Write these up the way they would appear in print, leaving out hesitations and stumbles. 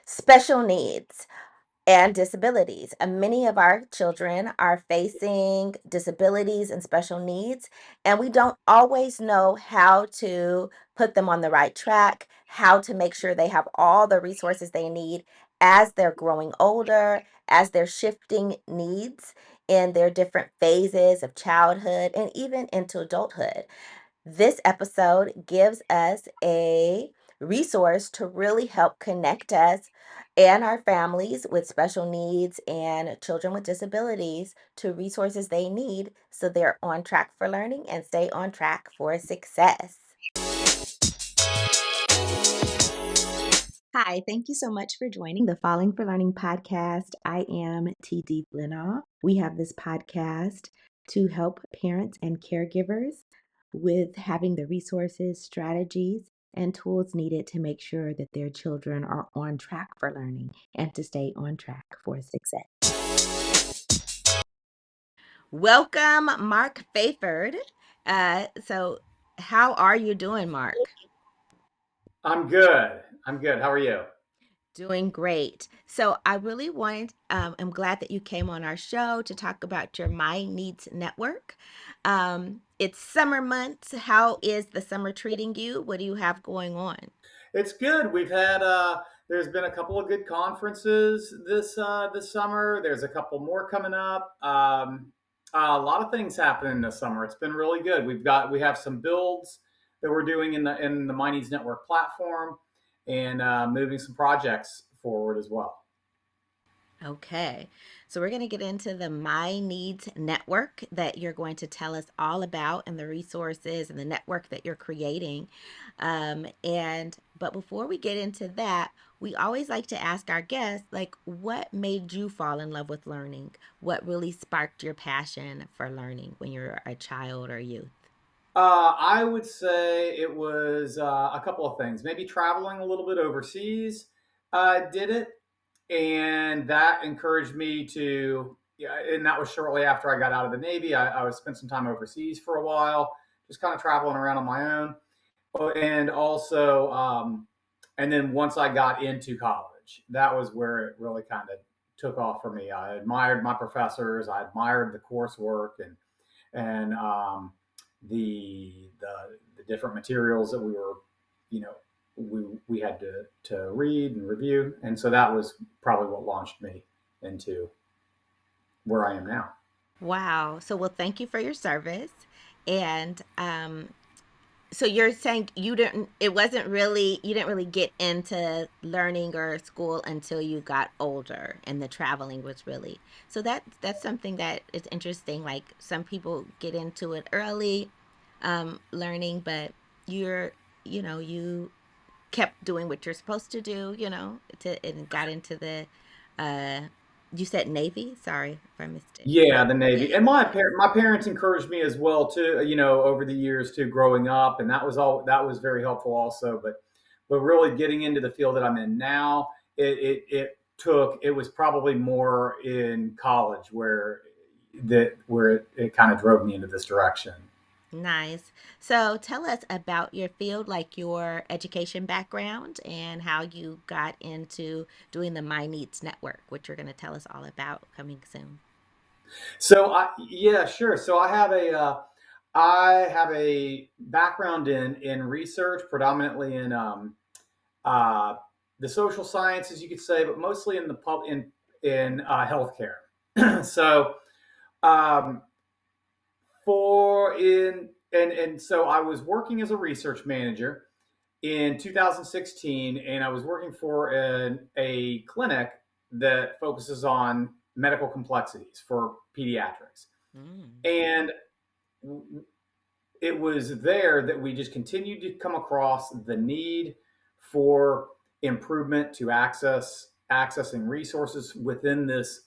special needs and disabilities. And many of our children are facing disabilities and special needs, and we don't always know how to put them on the right track, how to make sure they have all the resources they need as they're growing older, as they're shifting needs in their different phases of childhood and even into adulthood. This episode gives us a resource to really help connect us and our families with special needs and children with disabilities to resources they need so they're on track for learning and stay on track for success. Hi, thank you so much for joining the Falling for Learning podcast. I am TD Flenaugh. We have this podcast to help parents and caregivers with having the resources, strategies, and tools needed to make sure that their children are on track for learning and to stay on track for success. Welcome, Mark Fafard. How are you doing, Mark? I'm good. I'm good. How are you? Doing great. So I really I'm glad that you came on our show to talk about your My Needs Network. It's summer months. How is the summer treating you? What do you have going on? It's good. We've had there's been a couple of good conferences this summer. There's a couple more coming up. A lot of things happening this summer. It's been really good. We have some builds that we're doing in the My Needs Network platform, and moving some projects forward as well. Okay. So we're going to get into the My Needs network that you're going to tell us all about and the resources and the network that you're creating. But before we get into that, we always like to ask our guests, like, what made you fall in love with learning? What really sparked your passion for learning when you were a child or youth? I would say it was a couple of things. Maybe traveling a little bit overseas did it, and that encouraged me to. Yeah, and that was shortly after I got out of the Navy. I was spent some time overseas for a while, just kind of traveling around on my own. Oh, and also, and then once I got into college, that was where it really kind of took off for me. I admired my professors. I admired the coursework and the different materials that we were, you know, we had to read and review, and so that was probably what launched me into where I am now. Wow. Well, thank you for your service. And so you're saying you didn't really get into learning or school until you got older and the traveling was really. So that's something that is interesting. Like some people get into it early, learning, but you're, you kept doing what you're supposed to do, and got into the, uh, you said Navy? Sorry if I missed it. Yeah, the Navy, and my parents encouraged me as well too. Over the years too, growing up, and that was very helpful also. But really getting into the field that I'm in now, it was probably more in college where it kind of drove me into this direction. Nice. So tell us about your field, like your education background and how you got into doing the My Needs Network, which you're going to tell us all about coming soon. Yeah, sure. So I have a background in research, predominantly in uh, the social sciences, you could say, but mostly in the pub in healthcare. so um, for in and so I was working as a research manager in 2016, and I was working for a clinic that focuses on medical complexities for pediatrics. Mm. And it was there that we just continued to come across the need for improvement to accessing resources within this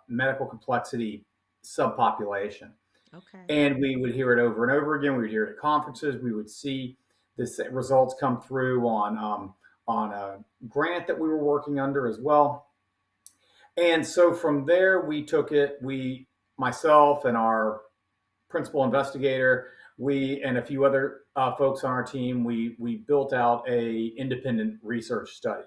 medical complexity subpopulation. Okay. And we would hear it over and over again. We would hear it at conferences. We would see the results come through on a grant that we were working under as well. And so from there, we took it. Myself and our principal investigator, we and a few other folks on our team, we built out a independent research study,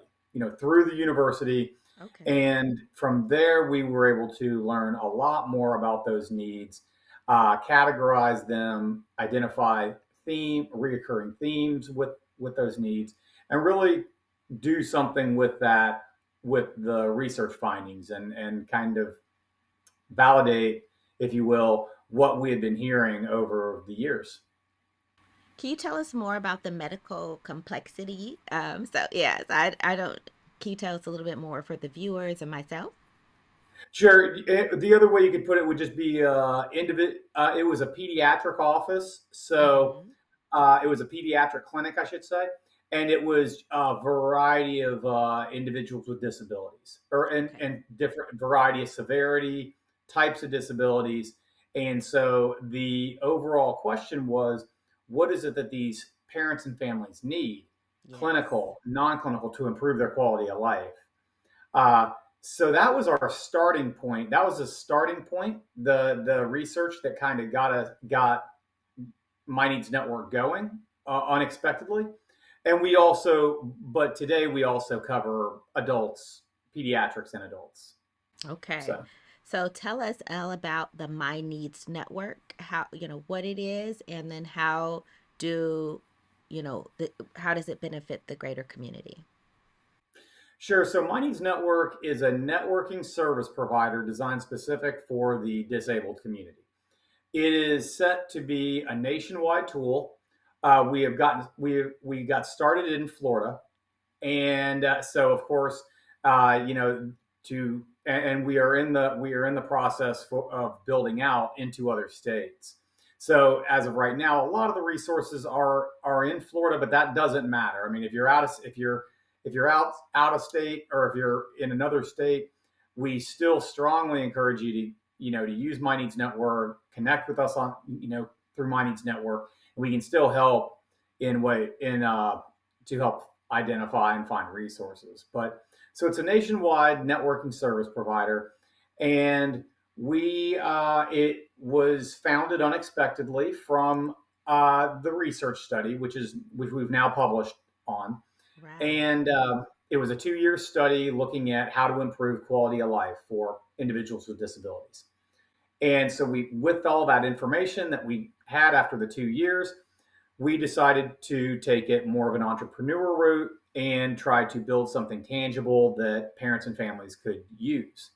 through the university. Okay. And from there, we were able to learn a lot more about those needs, categorize them, identify reoccurring themes with those needs, and really do something with that, with the research findings, and kind of validate, if you will, what we had been hearing over the years. Can you tell us more about the medical complexity? So yes, I don't. Can you tell us a little bit more for the viewers and myself? Sure. The other way you could put it would just be it was a pediatric office, so Mm-hmm. it was a pediatric clinic, I should say, and it was a variety of individuals with disabilities, Okay. and different variety of severity, types of disabilities. And so the overall question was, what is it that these parents and families need, Yes. clinical, non-clinical, to improve their quality of life? Uh, so that was our starting point. That was the starting point. The research that kind of got My Needs Network going unexpectedly. And we also, but today we also cover adults, pediatrics, and adults. Okay. So So tell us all about the My Needs Network, how, what it is, and then how do, how does it benefit the greater community? sure. So My Needs Network is a networking service provider designed specific for the disabled community. It is set to be a nationwide tool. We got started in Florida, and so of course, you know, to and we are in the process of building out into other states. So as of right now, a lot of the resources are in Florida, but that doesn't matter. I mean, if you're out of state, or if you're in another state, we still strongly encourage you to to use My Needs Network, connect with us on through My Needs Network, and we can still help in way in to help identify and find resources. But so it's a nationwide networking service provider, and we it was founded unexpectedly from the research study, which we've now published on, Right. and it was a 2 year study looking at how to improve quality of life for individuals with disabilities. And so with all that information that we had after the 2 years, we decided to take it more of an entrepreneur route and try to build something tangible that parents and families could use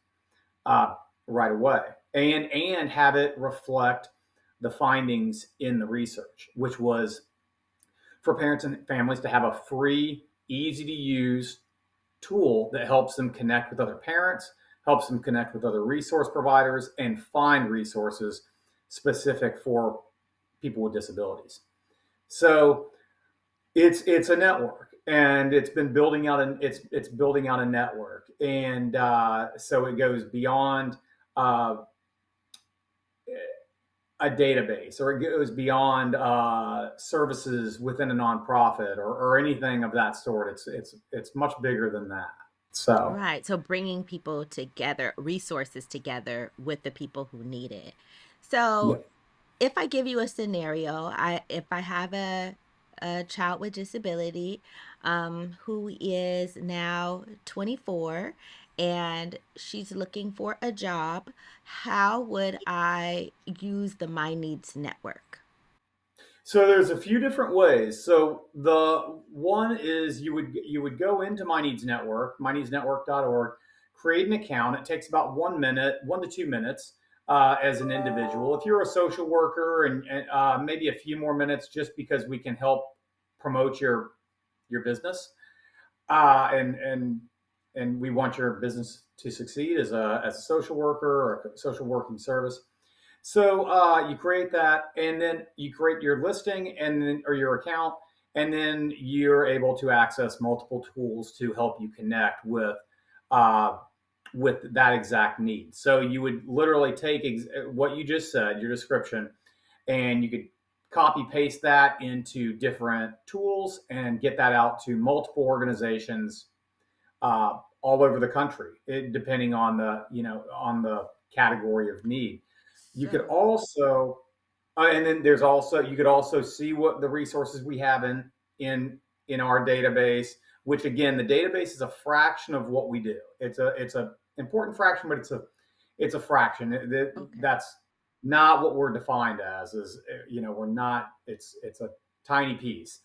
uh, right away, and have it reflect the findings in the research, which was for parents and families to have a free, easy to use tool that helps them connect with other parents, helps them connect with other resource providers, and find resources specific for people with disabilities. So it's a network, and it's been building out, and it's building out a network, and so it goes beyond uh, a database, or it goes beyond services within a nonprofit, or anything of that sort. It's much bigger than that. So Right. So bringing people together, resources together with the people who need it. yeah. So if I give you a scenario, if I have a child with disability, who is now 24, and she's looking for a job, how would I use the My Needs Network? So there's a few different ways. So the one is you would go into My Needs Network, myneedsnetwork.org, create an account. It takes about 1 minute, 1 to 2 minutes as an individual. If you're a social worker, and maybe a few more minutes, just because we can help promote your business, and we want your business to succeed as a social worker or a social working service. So you create that, and then you create your listing, and then or your account, and then you're able to access multiple tools to help you connect uh, with that exact need. So you would literally take what you just said, your description, and you could copy paste that into different tools and get that out to multiple organizations all over the country, depending on the category of need. You could So, also, and then there's also you could also see what the resources we have in in our database, which again, the database is a fraction of what we do. It's a important fraction, but it's a fraction. Okay. That's not what we're defined as. Is we're not. It's a tiny piece.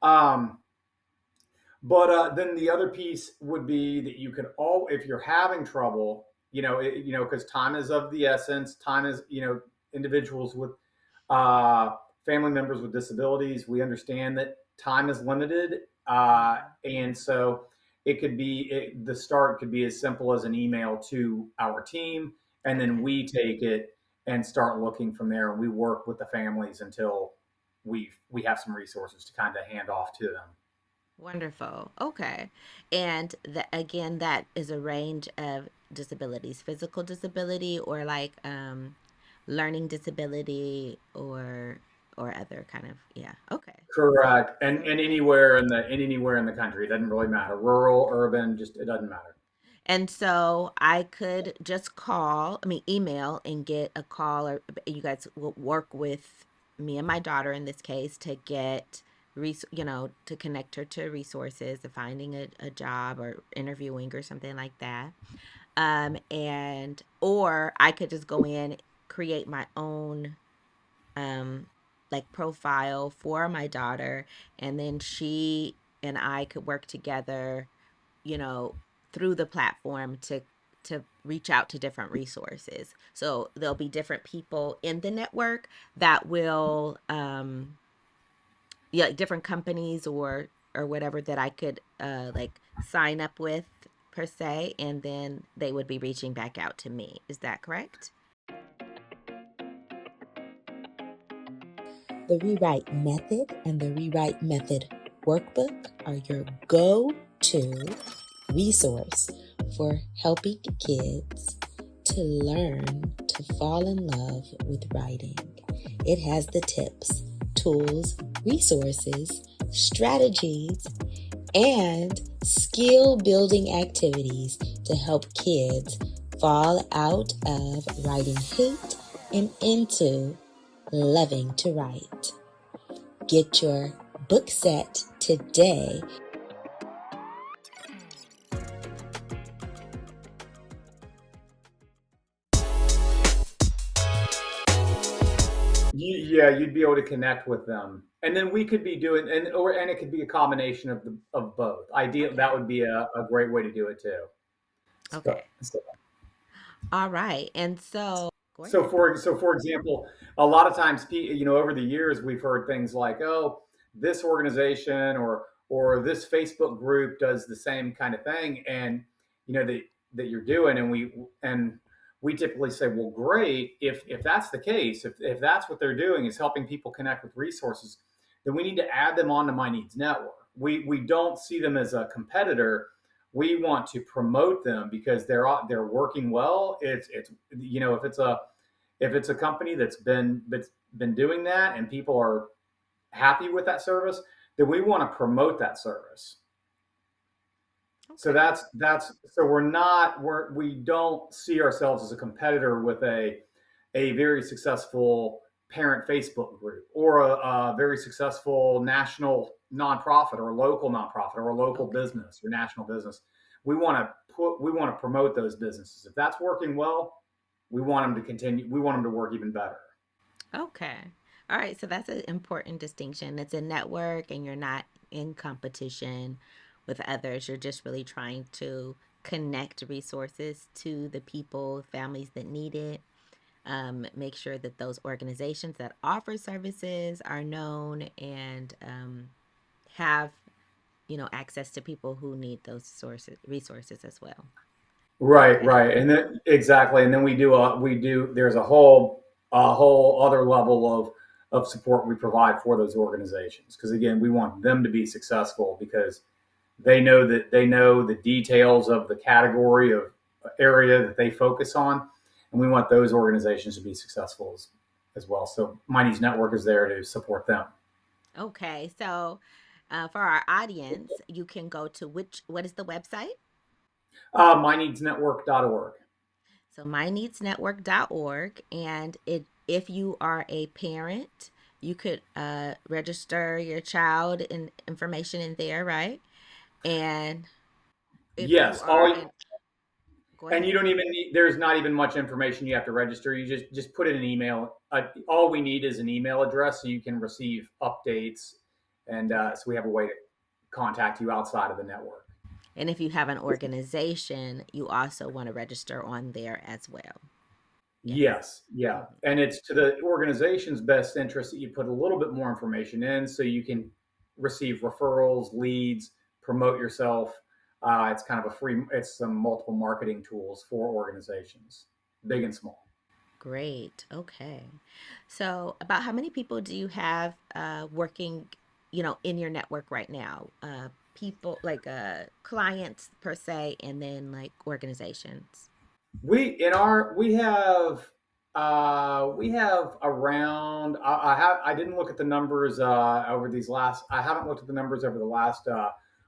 Um, but then the other piece would be that you can all, if you're having trouble, because time is of the essence. Time is, individuals with uh, family members with disabilities. We understand that time is limited, Yeah. and so the start could be as simple as an email to our team, and then Okay. we take it and start looking from there. And we work with the families until we have some resources to kind of hand off to them. Wonderful. Okay. And again, that is a range of disabilities, physical disability or like learning disability or other kind of, yeah. Okay. Correct. And So anywhere in the country. It doesn't really matter. Rural, urban, just it doesn't matter. and so I could just call, I mean, email and get a call, or you guys will work with me and my daughter in this case to get, to connect her to resources, to finding a job or interviewing or something like that. Or I could just go in, create my own, um, like profile for my daughter, and then she and I could work together, you know, through the platform to reach out to different resources. So there'll be different people in the network that will yeah, different companies or whatever that I could like sign up with per se, and then they would be reaching back out to me. Is that correct? The Rewrite Method and the Rewrite Method Workbook are your go to resource for helping kids to learn to fall in love with writing. It has the tips, tools, resources, strategies, and skill building activities to help kids fall out of writing hate and into loving to write. Get your book set today. Yeah, you'd be able to connect with them, and then we could be doing, and it could be a combination of both. Ideal, that Okay. would be a great way to do it too. So, Okay. All right. And so go So ahead. for example, a lot of times, over the years, we've heard things like, "Oh, this organization or this Facebook group does the same kind of thing," and that you're doing, and we typically say, "Well, great. If that's the case, if that's what they're doing is helping people connect with resources, then we need to add them onto My Needs Network. We don't see them as a competitor. We want to promote them because they're working well. It's if it's a company that's been doing that and people are happy with that service, then we want to promote that service. So Okay. so we don't see ourselves as a competitor with a very successful parent Facebook group or a very successful national nonprofit or a local nonprofit or a local Okay. business or national business. We want to promote those businesses. If that's working well, we want them to continue. We want them to work even better. Okay. All right. So that's an important distinction. It's a network and you're not in competition with others. You're just really trying to connect resources to the people, families that need it. Make sure that those organizations that offer services are known and have, access to people who need those resources as well. Right, Okay. right, and then exactly, and then we do. There's a whole other level of support we provide for those organizations because again, we want them to be successful because they know the details of the category of area that they focus on, and we want those organizations to be successful as well. So My Needs Network is there to support them. Okay. So for our audience, you can go to what is the website? MyNeedsNetwork.org. So myneedsnetwork.org. And if you are a parent, you could register your child and information in there, right? And if you Yes, are in, go and you ahead. don't even need. There's not even much information you have to register. You just put in an email. All we need is an email address so you can receive updates, and Okay. so we have a way to contact you outside of the network. And if you have an organization, you also want to register on there as well. Yes. Yes, yeah. Mhm. And it's to the organization's best interest that you put a little bit more information in so you can receive referrals, leads, promote yourself. It's kind of a free, it's some multiple marketing tools for organizations, big and small. Great. Okay. So, about how many people do you have working, in your network right now? People like clients per se, and then like organizations. We have around I didn't look at the numbers over these last I haven't looked at the numbers over the last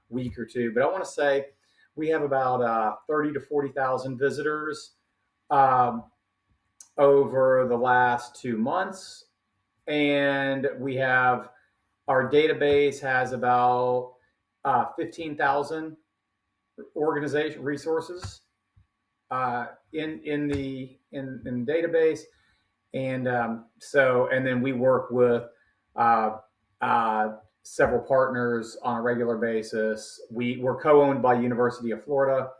week or two, but I want to say we have about 30 to 40,000 visitors um, over the last 2 months, and we have our database has about 15,000 organization resources in the database, and and then we work with uh, several partners on a regular basis. We're co-owned by University of Florida,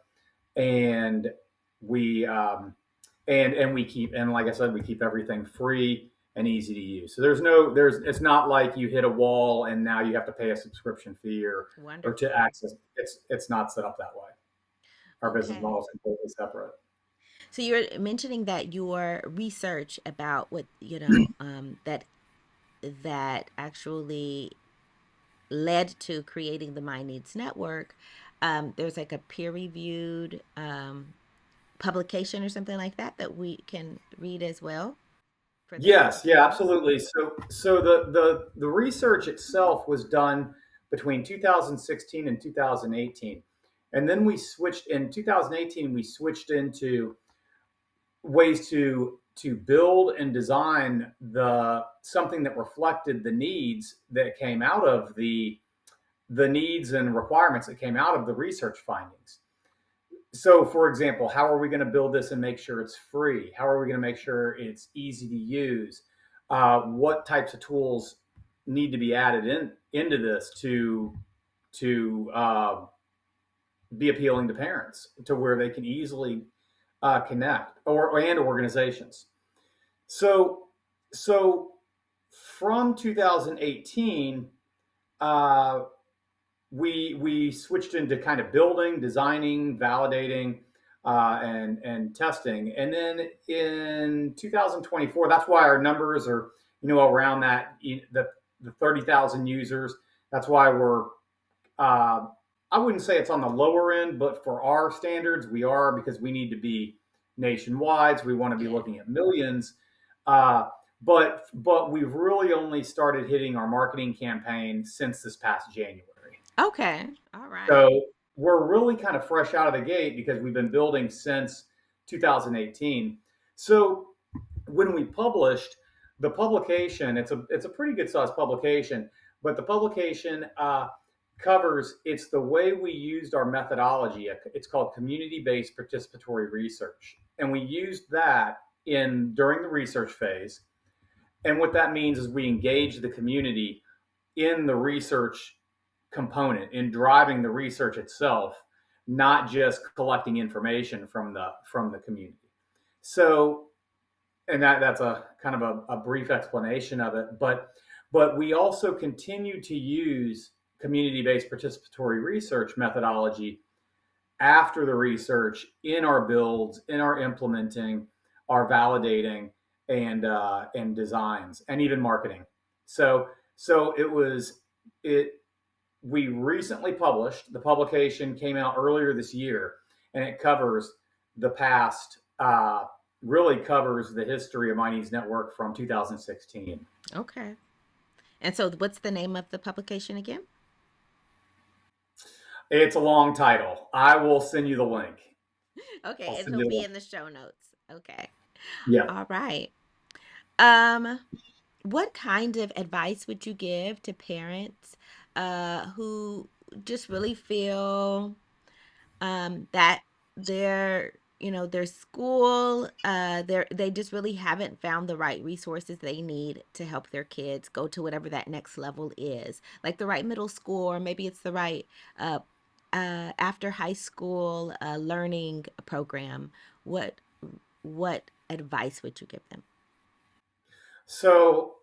and we and we keep, and like I said, we keep everything free and easy to use. So there's it's not like you hit a wall and now you have to pay a subscription fee or to Wonderful. access. It's not set up that way. Our business Okay. model is completely separate. So you're mentioning that your research about what, that actually led to creating the My Needs Network. There's like a peer-reviewed publication or something like that that we can read as well for this Yes, yeah, particular. absolutely. So the research itself was done between 2016 and 2018. And then we switched in 2018, we switched into ways to build and design the something that reflected the needs that came out of the needs and requirements that came out of the research findings. So, for example, how are we going to build this and make sure it's free? How are we going to make sure it's easy to use? What types of tools need to be added into this to be appealing to parents to where they can easily connect and organizations. So so from 2018, uh, we switched into kind of building, designing, validating, and testing. And then in 2024, that's why our numbers are around the 30,000 users. That's why we're uh, I wouldn't say it's on the lower end, but for our standards, we are because we need to be nationwide. So we want to be Yeah. looking at millions. Uh, but we've really only started hitting our marketing campaign since this past January. Okay. All right. So we're really kind of fresh out of the gate because we've been building since 2018. So when we published the publication, it's a pretty good sized publication, but the publication covers it's the way we used our methodology. It's called community based participatory research, and we used that in during the research phase. And what that means is we engage the community in the research component in driving the research itself, not just collecting information from the community. So, and that's a kind of a brief explanation of it, but we also continue to use community-based participatory research methodology after the research in our builds, in our implementing, our validating, and designs, and even marketing. So it was it. We recently published. The publication came out earlier this year, and it covers the past. Really covers the history of My Needs Network from 2016. Okay. And so, what's the name of the publication again? It's a long title. I will send you the link. I'll Okay, and send it'll you the be link. in the show notes. Okay. Yeah. All right. Um, What kind of advice would you give to parents who just really feel that their their school they just really haven't found the right resources they need to help their kids go to whatever that next level is, like the right middle school, or maybe it's the right uh, after high school learning program. What advice would you give them? So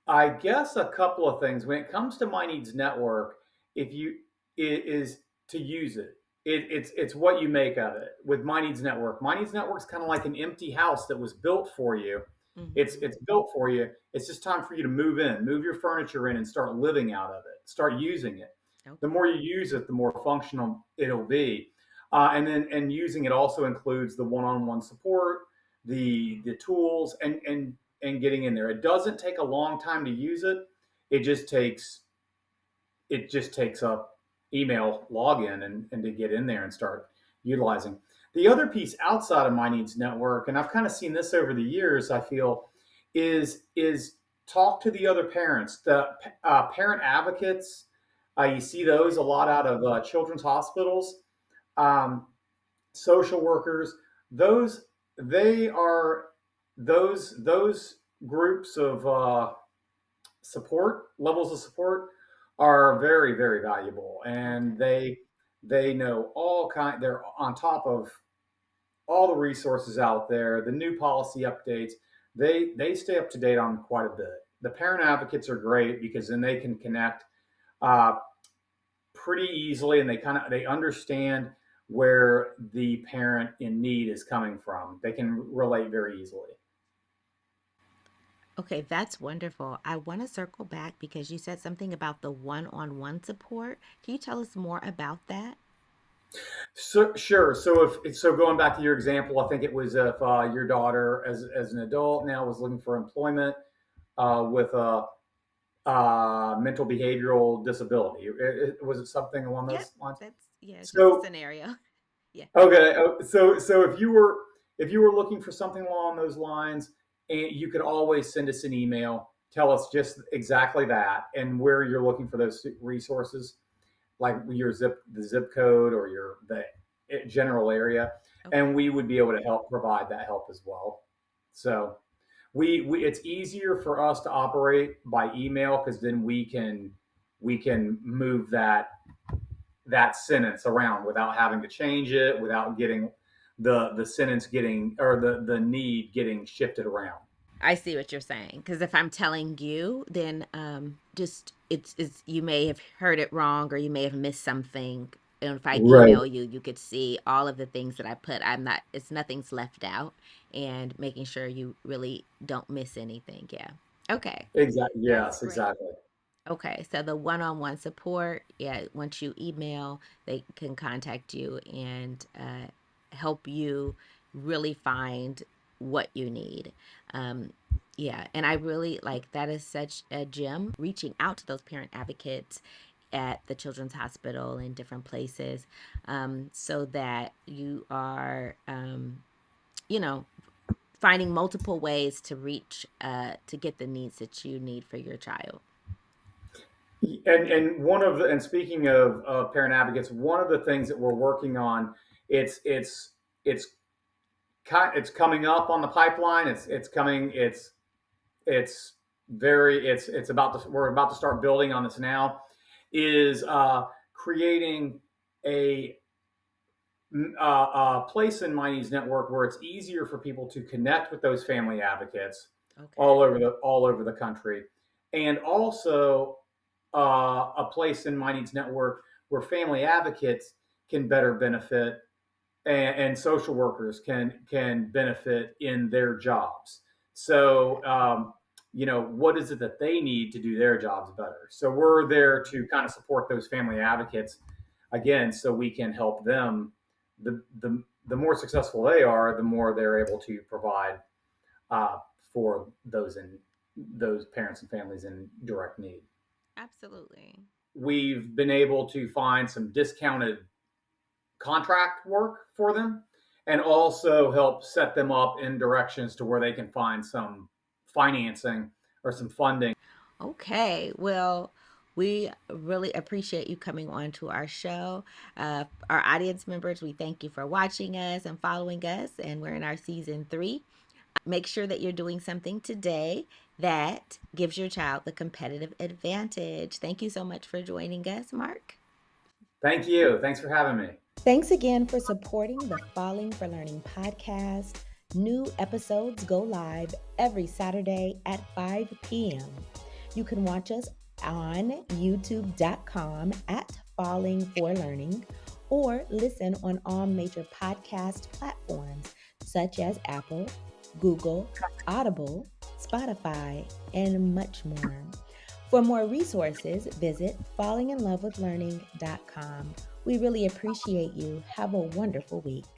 I guess a couple of things when it comes to My Needs Network. If you it is to use it. It's what you make of it with My Needs Network. My Needs Network is kind of like an empty house that was built for you. Hmm. It's built for you. It's just time for you to move in, move your furniture in, and start living out of it. Start using it. The Okay. more you use it, the more functional it'll be. And using it also includes the one-on-one support, the tools, and getting in there. It doesn't take a long time to use it. It just takes it just takes up email login and to get in there and start utilizing. The other piece outside of My Needs Network, and I've kind of seen this over the years, I feel, is talk to the other parents, the parent advocates. You see those a lot out of children's hospitals, um, social workers. Those they are those groups of support levels of support are very very valuable, and Okay. they know all kind. They're on top of all the resources out there, the new policy updates. They stay up to date on quite a bit. The parent advocates are great because then they can connect uh, pretty easily, and they understand where the parent in need is coming from. They can relate very easily. Okay, that's wonderful. I want to circle back because you said something about the one-on-one support. Can you tell us more about that? So sure. So going back to your example, I think it was if your daughter, as an adult now, was looking for employment with a mental behavioral disability. Was it something along Yep, those lines? that's yeah, just a So scenario. Yeah. okay. So if you were looking for something along those lines, and you could always send us an email, tell us just exactly that and where you're looking for those resources, like your the zip code or the general area, and Okay. we would be able to help provide that help as well. So we it's easier for us to operate by email because then we can move that sentence around without having to change it, without getting the sentence getting or the need getting shifted around. I see what you're saying. Because if I'm telling you, then just it's you may have heard it wrong or you may have missed something. And if I Right. email you, you could see all of the things that I put. I'm not. It's nothing's left out, and making sure you really don't miss anything. Yeah. Okay. Exactly. That's Yes. great. Exactly. Okay, so the one-on-one support, yeah, once you email, they can contact you and help you really find what you need. Um, yeah, and I really like that is such a gem, reaching out to those parent advocates at the Children's Hospital and different places, so that you are, you know, finding multiple ways to reach, to get the needs that you need for your child. And one of the and speaking of parent advocates, one of the things that we're working on, it's it's it's it's coming up on the pipeline. It's coming. It's it's about to we're about to start building on this now. Is creating a place in My Needs Network where it's easier for people to connect with those family advocates Okay. all over the country, and also a place in My Needs Network where family advocates can better benefit, and social workers can benefit in their jobs. So what is it that they need to do their jobs better? So we're there Mhm. to kind of support those family advocates again, so we can help them. The more successful they are, the more they're able to provide uh, for those parents and families in direct need. Absolutely. We've been able to find some discounted contract work for them and also help set them up in directions to where they can find some financing or some funding. Okay, well, we really appreciate you coming on to our show. Our audience members, we thank you for watching us and following us, and we're in our season 3. Make sure that you're doing something today that gives your child the competitive advantage. Thank you so much for joining us, Mark. Thank you. Thanks for having me. Thanks again for supporting the Falling for Learning podcast. New episodes go live every Saturday at 5 p.m. You can watch us on youtube.com at Falling for Learning or listen on all major podcast platforms such as Apple, Google, Audible, Spotify, and much more. For more resources, visit fallinginlovewithlearning.com. We really appreciate you. Have a wonderful week.